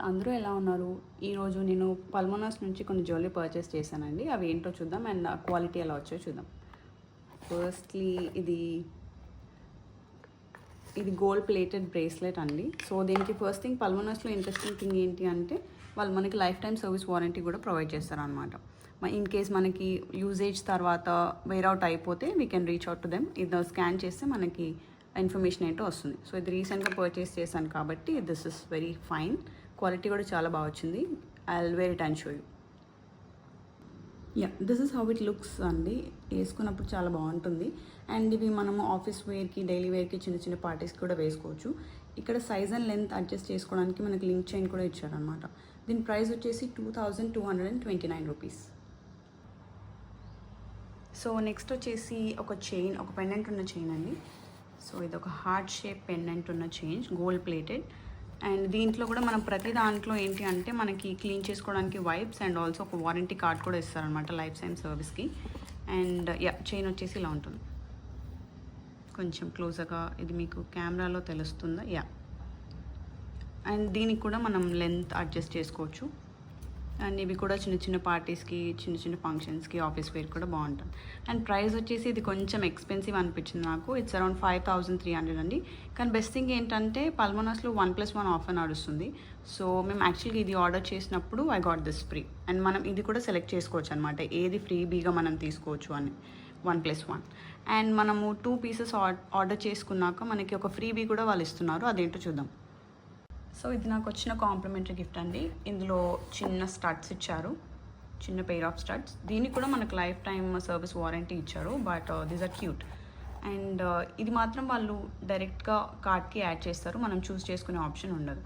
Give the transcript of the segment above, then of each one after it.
అందరూ ఎలా ఉన్నారు? ఈరోజు నేను పల్మోనాస్ నుంచి కొన్ని జ్యువెలరీ పర్చేస్ చేశానండి. అవి ఏంటో చూద్దాం అండ్ క్వాలిటీ ఎలా వచ్చాయో చూద్దాం. ఫస్ట్లీ ఇది గోల్డ్ ప్లేటెడ్ బ్రేస్లెట్ అండి. సో దీనికి ఫస్ట్ థింగ్ పల్మోనాస్లో ఇంట్రెస్టింగ్ థింగ్ ఏంటి అంటే వాళ్ళు మనకి లైఫ్ టైం సర్వీస్ వారంటీ కూడా ప్రొవైడ్ చేస్తారనమాట. ఇన్ కేస్ మనకి యూజేజ్ తర్వాత వేర్ అవుట్ అయిపోతే we can reach out to them. ఇది స్కాన్ చేస్తే మనకి ఇన్ఫర్మేషన్ ఏంటో వస్తుంది. సో ఇది రీసెంట్గా పర్చేస్ చేశాను కాబట్టి this is very fine. Quality కూడా చాలా బాగా వచ్చింది. I will wear it and show you. This is how it looks అండి. వేసుకున్నప్పుడు చాలా బాగుంటుంది. అండ్ ఇవి మనము ఆఫీస్ వేర్కి, డైలీ వేర్కి, చిన్న చిన్న పార్టీస్కి కూడా వేసుకోవచ్చు. ఇక్కడ సైజ్ అండ్ లెంత్ అడ్జస్ట్ చేసుకోవడానికి మనకి లింక్ చైన్ కూడా ఇచ్చారనమాట. దీని ప్రైస్ వచ్చేసి 2229 రూపీస్. సో నెక్స్ట్ వచ్చేసి ఒక పెండెంట్ ఉన్న చైన్ అండి. సో ఇది ఒక హార్ట్ షేప్ పెండెంట్ ఉన్న చైన్, గోల్డ్ ప్లేటెడ్. అండ్ దీంట్లో కూడా మనం ప్రతి దాంట్లో ఏంటి అంటే మనకి క్లీన్ చేసుకోవడానికి వైప్స్ అండ్ ఆల్సో ఒక వారంటీ కార్డ్ కూడా ఇస్తారనమాట లైఫ్ టైం సర్వీస్కి. అండ్ చైన్ వచ్చేసి ఇలా ఉంటుంది. కొంచెం క్లోజ్గా ఇది మీకు కెమెరాలో తెలుస్తుందా? అండ్ దీనికి కూడా మనం లెంత్ అడ్జస్ట్ చేసుకోవచ్చు. అండ్ ఇవి కూడా చిన్న చిన్న పార్టీస్కి, చిన్న చిన్న ఫంక్షన్స్కి, ఆఫీస్ వేర్ కూడా బాగుంటుంది. అండ్ ప్రైస్ వచ్చేసి ఇది కొంచెం ఎక్స్పెన్సివ్ అనిపించింది నాకు. ఇట్స్ అరౌండ్ 5300 అండి. కానీ బెస్ట్ థింగ్ ఏంటంటే పల్మోనాస్లో 1+1 ఆఫర్ నడుస్తుంది. సో మేము యాక్చువల్గా ఇది ఆర్డర్ చేసినప్పుడు I got this free. And మనం ఇది కూడా సెలెక్ట్ చేసుకోవచ్చు అనమాట, ఏది ఫ్రీబీగా మనం తీసుకోవచ్చు అని. 1+1. అండ్ మనము 2 పీసెస్ ఆర్డర్ చేసుకున్నాక మనకి ఒక ఫ్రీబీ కూడా వాళ్ళు ఇస్తున్నారు. అదేంటో చూద్దాం. సో ఇది నాకు వచ్చిన కాంప్లిమెంటరీ గిఫ్ట్ అండి. ఇందులో చిన్న స్టడ్స్ ఇచ్చారు, చిన్న పెయిర్ ఆఫ్ స్టడ్స్. దీనికి కూడా మనకు లైఫ్ టైమ్ సర్వీస్ వారంటీ ఇచ్చారు. But these are cute. And ఇది మాత్రం వాళ్ళు డైరెక్ట్గా కార్డ్కి యాడ్ చేస్తారు, మనం చూస్ చేసుకునే ఆప్షన్ ఉండదు.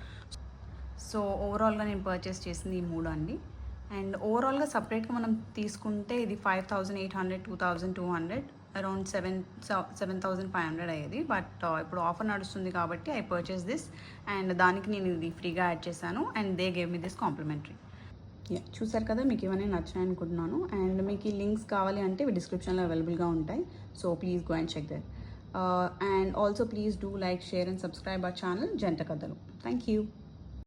సో ఓవరాల్గా నేను పర్చేస్ చేసింది ఈ 3 అండి. అండ్ ఓవరాల్గా సపరేట్గా మనం తీసుకుంటే ఇది 5800, 2200, అరౌండ్ 7,500 అయ్యేది. బట్ ఇప్పుడు ఆఫర్ నడుస్తుంది కాబట్టి ఐ పర్చేస్ దిస్. అండ్ దానికి నేను ఇది ఫ్రీగా యాడ్ చేశాను and they gave me this complimentary. చూసారు కదా, మీకు ఏమైనా నచ్చాయి అనుకుంటున్నాను. అండ్ మీకు ఈ లింక్స్ కావాలి అంటే ఇవి డిస్క్రిప్షన్లో అవైలబుల్గా ఉంటాయి. So please go and check that. And also please do like, share and subscribe our channel జంట కథలు. Thank you.